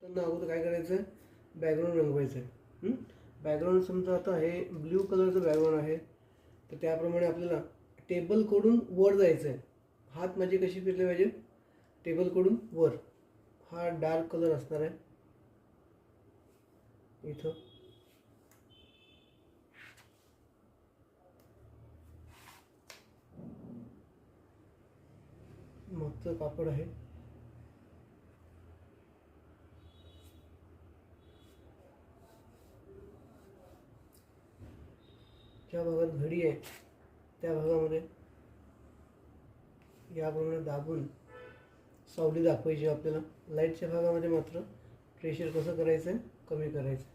त्यांना अगोदर काय करायचं आहे, बॅकग्राऊंड रंगवायचं आहे. बॅकग्राऊंड समजा आता हे ब्ल्यू कलरचं बॅकग्राऊंड आहे, तर त्याप्रमाणे आपल्याला टेबलकडून वर जायचं आहे. हात माझे कशी फिरले पाहिजे, टेबलकडून वर. हा डार्क कलर असणार आहे इथं. मागचं कापड आहे, ज्या भागात घडी आहे त्या भागामध्ये याप्रमाणे दाबून सावली दाखवायची आपल्याला. लाईटच्या भागामध्ये मात्र प्रेशर कसं करायचं आहे, कमी करायचं.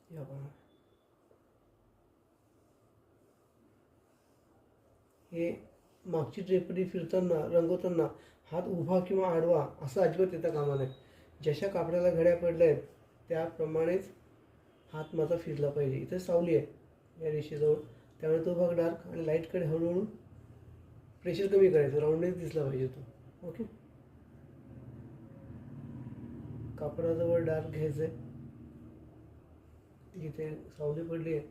याप्रमाणे हे मागची ड्रेपरी फिरताना रंगवताना हात उभा किंवा आडवा असं अजिबात येता कामा नये. जशा कापडाला घड्या पडल्या आहेत त्याप्रमाणेच हात माझा फिरला पाहिजे. इथे सावली आहे या रेषेजवळ, त्यामुळे तो भाग डार्क आणि लाईटकडे हळूहळू प्रेशर कमी करायचं, राऊंडनेस दिसला पाहिजे तो. ओके, कापडाजवळ डार्क घ्यायचं आहे, जिथे सावली पडली आहे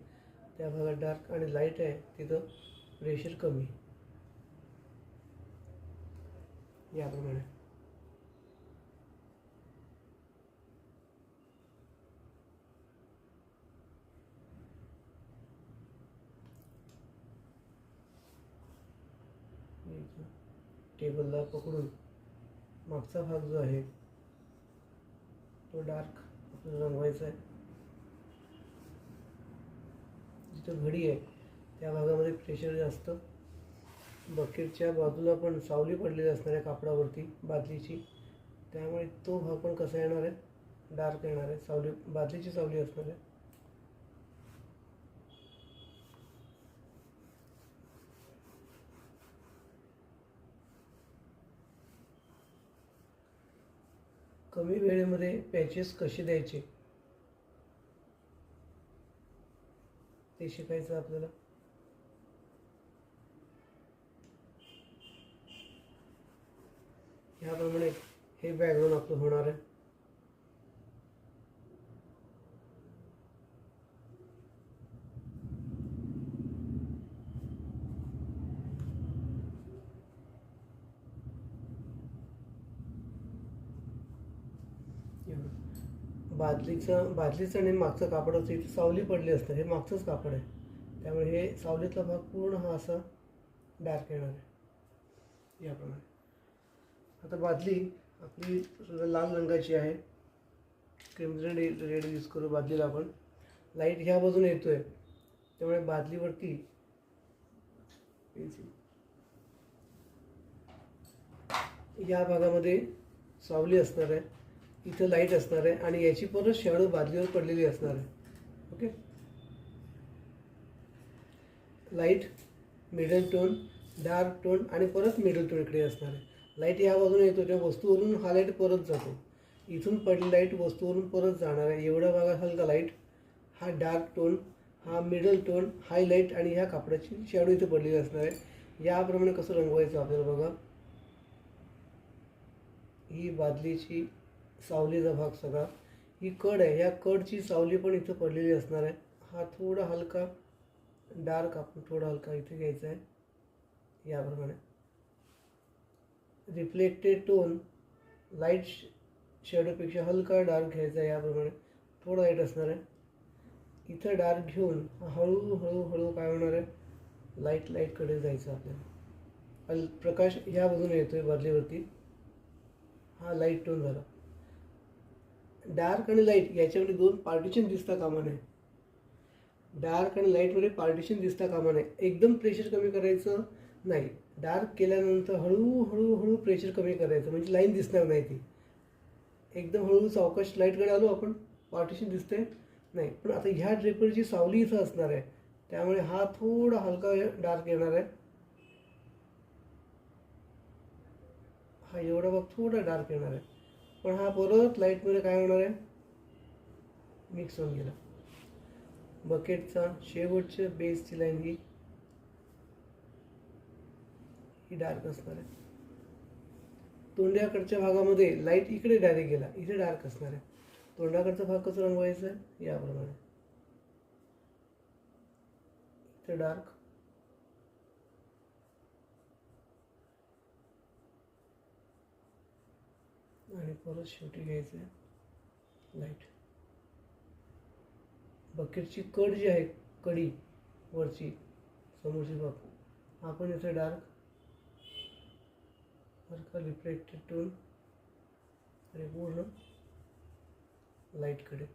त्या भागात डार्क आणि लाईट आहे तिथं प्रेशर कमी. याप्रमाणे टेबलला पकडून मागचा भाग जो आहे तो डार्क आपल्याला रंगवायचा आहे. जिथं घडी आहे त्या भागामध्ये प्रेशर जास्त. बकेटच्या बाजूला पण सावली पडलेली असणार आहे कापडावरती बादलीची, त्यामुळे तो भाग पण कसा येणार आहे, डार्क येणार आहे. सावली बादलीची सावली असणार आहे. कमी वेळेमध्ये पॅचेस कसे द्यायचे ते शिकायचं आपल्याला. ह्याप्रमाणे हे बॅकग्राऊंड आपलं होणार आहे. बादलीचं आणि मागचं कापडाचं इथे सावली पडली असतं, हे मागचंच कापड आहे, त्यामुळे हे सावलीतला भाग पूर्ण हा असा डार्क येणार आहे. याप्रमाणे आता बादली आपली लाल रंगाची आहे, क्रिम्सन रेड यूज करू बादलीला आपण. लाईट ह्या बाजूने येतोय त्यामुळे बादलीवरती या भागामध्ये सावली असणार आहे, इथं लाईट असणार आहे आणि याची परत शॅडो बादलीवर पडलेली असणार आहे. Okay, light, middle tone, dark tone आणि परत मिडल टोन इकडे असणार आहे. लाईट या बाजूने येतो त्या वस्तूवरून हा लाईट परत जातो, इथून पडली लाईट वस्तूवरून परत जाणार आहे. एवढ्या भागात हलका लाईट, हा डार्क टोन, हा मिडल टोन, हायलाईट आणि ह्या कापडाची शॅडो इथे पडलेली असणार आहे. याप्रमाणे कसं रंगवायचं आपल्याला बघा. ही बादलीची सावलीचा भाग सगळा, ही कड आहे, या कडची सावली पण इथं पडलेली असणार आहे. हा थोडा हलका डार्क आपण थोडा हलका इथे घ्यायचा आहे. याप्रमाणे रिफ्लेक्टेड टोन लाईट शॅडोपेक्षा हलका डार्क घ्यायचा आहे. याप्रमाणे थोडा लाईट असणार आहे. इथं डार्क घेऊन हळूहळू काय होणार आहे, लाईटकडे जायचं आपल्याला. प्रकाश ह्या बाजूने येतोय बादलीवरती, हा लाईट टोन झाला. डार्क आणि लाईट याच्यामध्ये दोन पार्टिशन दिसता कामा नये. डार्क आणि लाईटमध्ये पार्टिशन दिसता कामा नये. एकदम प्रेशर कमी करायचं नाही, डार्क केल्यानंतर हळूहळू प्रेशर कमी करायचं, म्हणजे लाईन दिसणार नाही ती. एकदम हळूहळू सावकाश लाईटकडे आलो आपण, पार्टिशन दिसते नाही. पण आता ह्या ड्रेपरची सावली इथं असणार आहे त्यामुळे हा थोडा हलका डार्क येणार आहे. हा एवढा भाग थोडा डार्क येणार आहे, पण हा परत लाईटमध्ये काय होणार आहे, मिक्स होऊन गेला. बकेटचा शेवटच्या बेसची लाईन ही डार्क असणार आहे. तोंडाकडच्या भागामध्ये लाईट इकडे डायरेक्ट गेला, इथे डार्क असणार आहे. तोंडाकडचा भाग कसा रंगवायचा आहे याप्रमाणे. इथे डार्क, आणि परत शेवटी घ्यायचं आहे लाईट. बकेटची कड जी आहे, कडी वरची समोरची भाग, आपण इथे डार्क रिफ्लेक्टेड टोन आणि पूर्ण लाईटकडे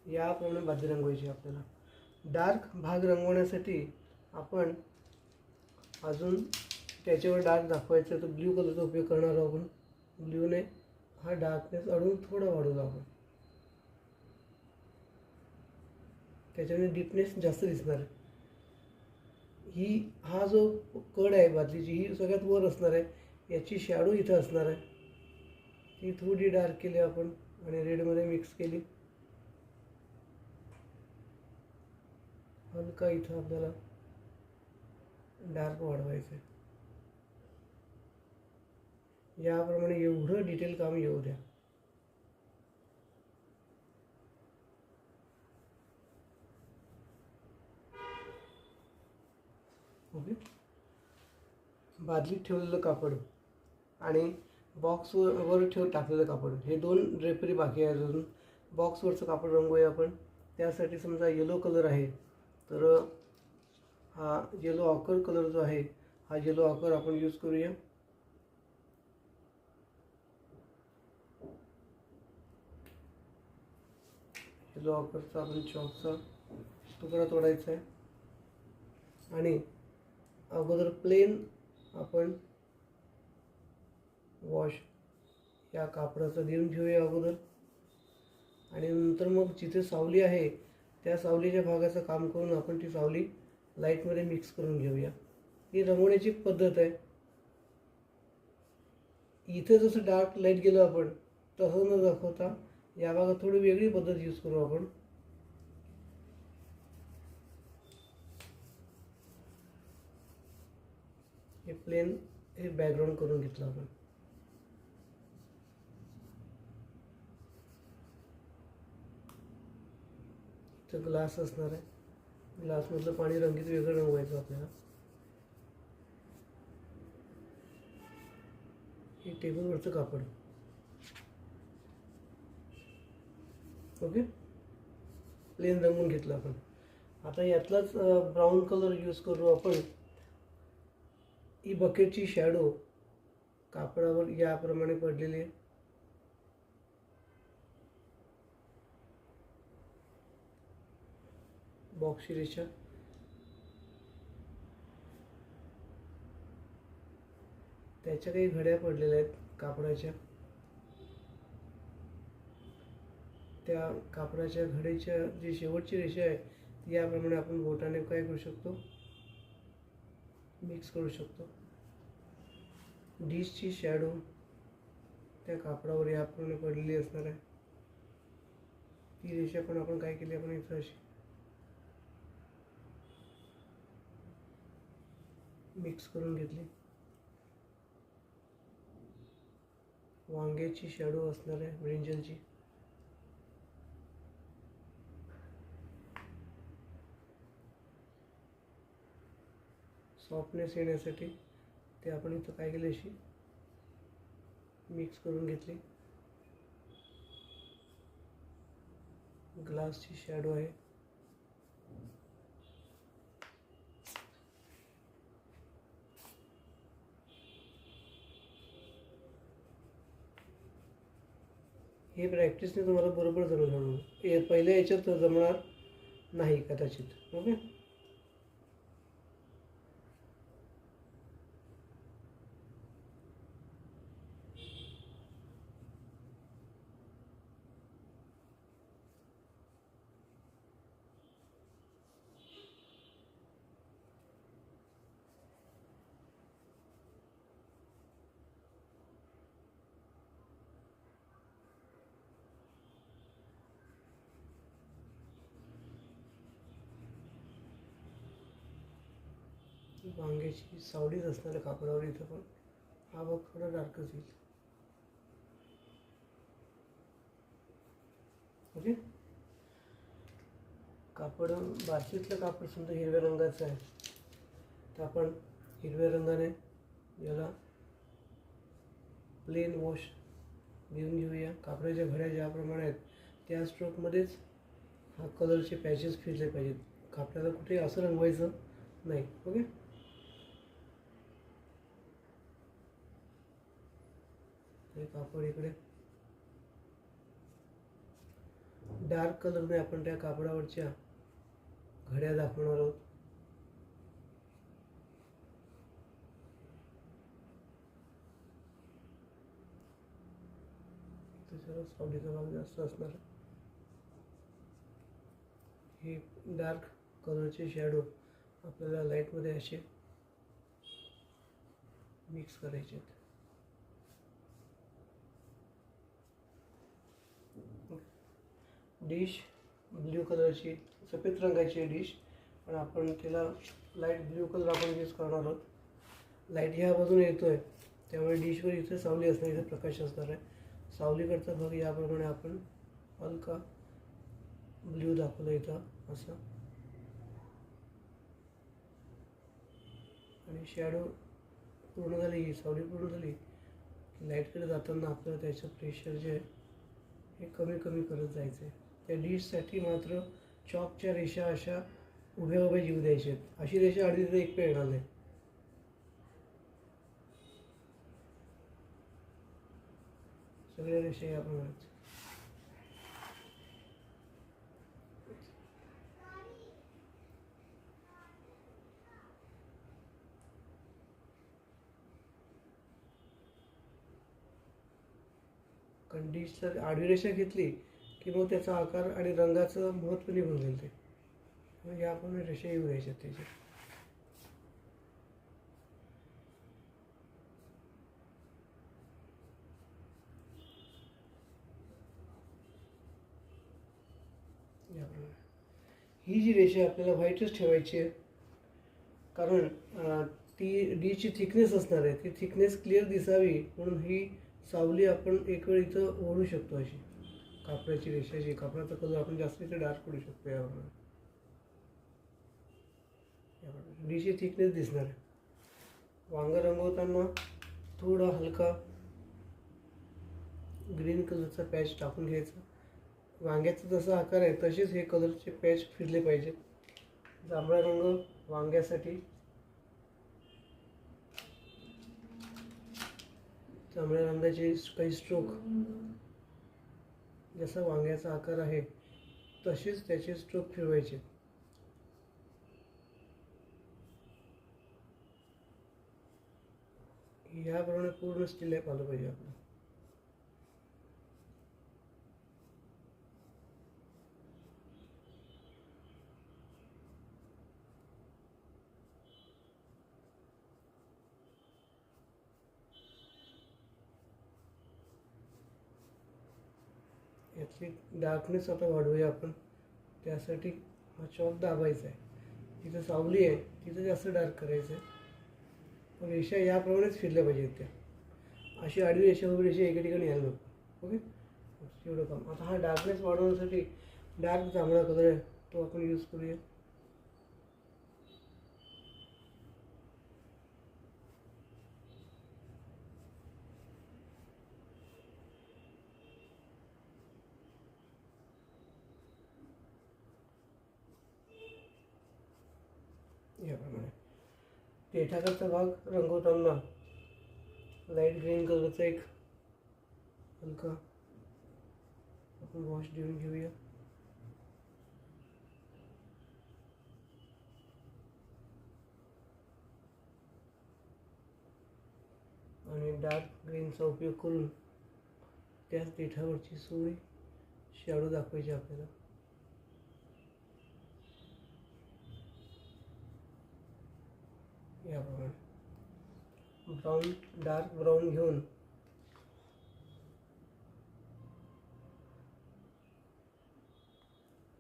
याप्रमाणे बाजू रंगवायची. आपल्याला डार्क भाग रंगवण्यासाठी आपण अजून त्याच्यावर डार्क दाखवायचं तर ब्ल्यू कलरचा उपयोग करणार आहोत. आपण ब्ल्यूने हा डार्कनेस अजून थोडा वाढवला आपण, त्याच्याने डीपनेस जास्त दिसणार आहे. हा जो कड आहे बादलीची, ही सगळ्यात वर असणार आहे. याची शॅडो इथं असणार आहे. ती थोडी डार्क केली आपण आणि रेडमध्ये मिक्स केली. हलका इथं आपल्याला डार्क वाढवायचं आहे. याप्रमाणे एवढं डिटेल काम येऊ द्या. ओके. बादलीत ठेवलेलं कापड आणि बॉक्सवर टाकलेलं कापड, हे दोन ड्रेपरी बाकी आहे अजून. बॉक्सवरचं कापड रंगवूया आपण. त्यासाठी समजा येलो कलर आहे, तर हा येलो ऑकर कलर जो आहे, हा येलो ऑकर आपण यूज करूया. येलो ऑकरचा आपण चॉकचा तुकडा तोडायचा आहे आणि अगोदर प्लेन आपण वॉश या कापडाचं देऊन घेऊया अगोदर, आणि नंतर मग जिथे सावली आहे त्या सावलीच्या भागाचं काम करून आपण ती सावली लाईटमध्ये मिक्स करून घेऊया. ही रंगवण्याची पद्धत आहे. इथे जसं डार्क लाईट गेलं आपण तसं न दाखवता या भागात थोडी वेगळी पद्धत यूज करू आपण. हे प्लेन हे बॅकग्राऊंड करून घेतलं आपण. इथं ग्लास असणार आहे. ग्लासमधलं पाणी रंगीत वेगळं रंगवायचं आपल्याला. हे टेबलवरचं कापड. ओके, प्लेन रंगवून घेतलं आपण. आता यातलाच ब्राऊन कलर यूज करू आपण. ही बकेटची शॅडो कापडावर याप्रमाणे पडलेली आहे. बॉक्सची रेषा, त्याच्या काही घड्या पडलेल्या आहेत कापडाच्या. त्या कापडाच्या घडीच्या जी शेवटची रेषा आहे ती याप्रमाणे आपण बोटाने काय करू शकतो, मिक्स करू शकतो. डिशची शॅडो त्या कापडावर याप्रमाणे पडलेली असणार आहे. ती रेषा पण आपण काय केली, आपण इथं अशी मिक्स करून घेतली. वांग्याची शॅडो असणार आहे, ब्रिंजलची. सॉफ्टनेस येण्यासाठी ते आपण इथं काय केलं, अशी मिक्स करून घेतली. ग्लासची शॅडो आहे. हे प्रॅक्टिसने तुम्हाला बरोबर जमणार. पहिल्या याच्यात जमणार नाही कदाचित. ओके. वांग्याची सावलीच असणार आहे कापडावर इथं, पण हा भाग थोडा डार्कच येईल. ओके. कापड बारशीतलं कापड समजा हिरव्या रंगाचं आहे, तर आपण हिरव्या रंगाने याला प्लेन वॉश देऊन घेऊया. कापडाच्या घड्या ज्याप्रमाणे आहेत त्या स्ट्रोकमध्येच हा कलरचे पॅचेस फिरले पाहिजेत. कापडाला कुठे असं रंगवायचं नाही. ओके. हे कापड इकडे डार्क कलरने आपण त्या कापडावरच्या घड्या दाखवणार आहोत. त्याच्यावर सावलीचा भाग जास्त असणार. हे डार्क कलरचे शॅडो आपल्याला लाईटमध्ये असे मिक्स करायचे आहेत. डिश ब्ल्यू कलरची, सफेद रंगाची डिश, पण आपण त्याला लाईट ब्ल्यू कलर आपण यूज करणार आहोत. लाईट ह्या बाजूने येतोय त्यामुळे डिशवर इथे सावली असणार, इथे प्रकाश असणार आहे. सावलीकडचा भाग याप्रमाणे आपण हलका ब्ल्यू दाखवला इथं असं. आणि शॅडो पूर्ण झाली, ही सावली पूर्ण झाली की लाईटकडे जाताना आपल्याला त्याचं प्रेशर जे आहे हे कमी कमी करत जायचं आहे. त्या डिशसाठी मात्र चॉकच्या रेषा अशा उभ्या उभ्या जीव द्यायच्या आहेत. अशी रेषा आधी तिथे एक पे येणार नाही. सगळ्या रेषा याप्रमाणेच. कारण डिशला आडवी रेषा घेतली की मग त्याचा आकार आणि रंगाचं महत्त्व निघून जाईल. ते म्हणजे आपण रेषा येऊ द्यायच्यात त्याच्या. याप्रमाणे ही जी रेषा आपल्याला व्हाईटच ठेवायची आहे, कारण ती डीची थिकनेस असणार आहे. ती थिकनेस क्लिअर दिसावी म्हणून ही सावली आपण एक वेळ इथं ओढू शकतो. अशी कापडाची रेषाची, कापडाचा कलर आपण जास्त इथे डार्क करू शकतो. याप्रमाणे डीची थिकनेस दिसणार आहे. वांग रंगवताना थोडा हलका ग्रीन कलरचा पॅच टाकून घ्यायचा. वांग्याचा जसा आकार आहे तसेच हे कलरचे पॅच फिरले पाहिजेत. जांभळा रंग वांग्यासाठी, जांभळ्या रंगाचे काही स्ट्रोक जसा वांग्याचा आकार आहे तसेच त्याचे स्ट्रोक फिरवायचे. याप्रमाणे पूर्ण स्टील आलं पाहिजे आपलं. यातली डार्कनेस आता वाढवूया आपण. त्यासाठी हा चॉक दाबायचा आहे. जिथं सावली आहे तिथं जास्त डार्क करायचं आहे. पण रेषा याप्रमाणेच फिरल्या पाहिजेत. त्या अशी आडवी रेषा उभी रेषा एका ठिकाणी यायला नको. ओके. एवढं काम. आता हा डार्कनेस वाढवण्यासाठी डार्क जांभळा कलर आहे तो आपण यूज करूया. याप्रमाणे पेठाकडचा भाग रंगवताना लाईट ग्रीन कलरचा एक हलका आपण वॉश देऊन घेऊया. आणि डार्क ग्रीनचा उपयोग करून त्याच पेठावरची सोळी शॅडो दाखवायची आपल्याला. याप्रमाणे ब्राऊन, डार्क ब्राऊन घेऊन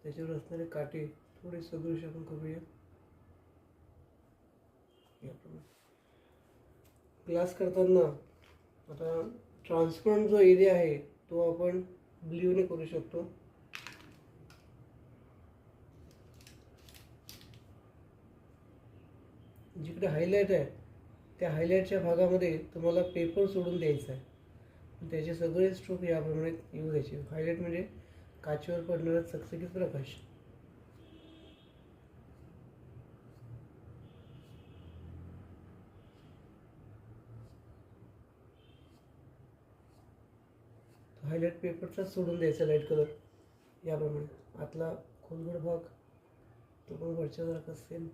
त्याच्यावर असणारे काटे थोडे सदृश आपण करूया. ग्लास करताना आता ट्रान्सपरंट जो एरिया आहे तो आपण ब्ल्यूने करू शकतो. जिकडे हायलाईट आहे त्या हायलाईटच्या भागामध्ये तुम्हाला पेपर सोडून द्यायचा आहे. त्याचे सगळे स्ट्रोक याप्रमाणे येऊ द्यायचे. हायलाईट म्हणजे काचेवर पडणारा चकचकीत प्रकाश. हायलाईट पेपरचा सोडून द्यायचा लाईट कलर याप्रमाणे. आतला खोलगट भाग तो पण वरच्या सारखा सेम.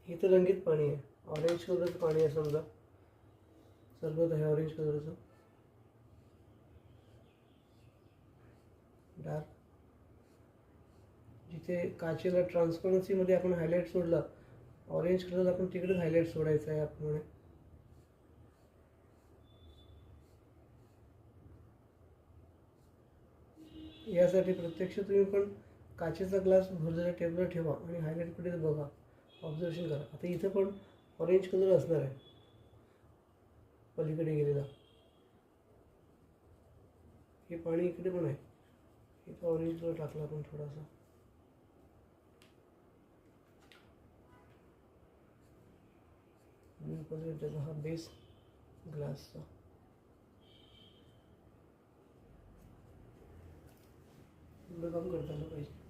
हे तर रंगीत पाणी आहे, ऑरेंज कलरचं पाणी आहे. समजा सरबत आहे ऑरेंज कलरचं. डार्क जिथे काचेला ट्रान्सपरन्सीमध्ये आपण हायलाईट सोडला, ऑरेंज कलर आपण तिकडेच हायलाईट सोडायचा आहे याप्रमाणे. यासाठी प्रत्यक्ष तुम्ही पण काचेचा ग्लास भरलेल्या टेबलवर ठेवा आणि हायलाईटकडे बघा, ऑब्झर्वेशन करा. आता इथं पण ऑरेंज कलर असणार आहे पलीकडे गेलेला. हे पाणी इकडे पण आहे, इथं ऑरेंज कलर टाकला आपण थोडासा. ब्लू कलर त्याचा हा बेस ग्लासचा. एवढं काम करता आलं पाहिजे.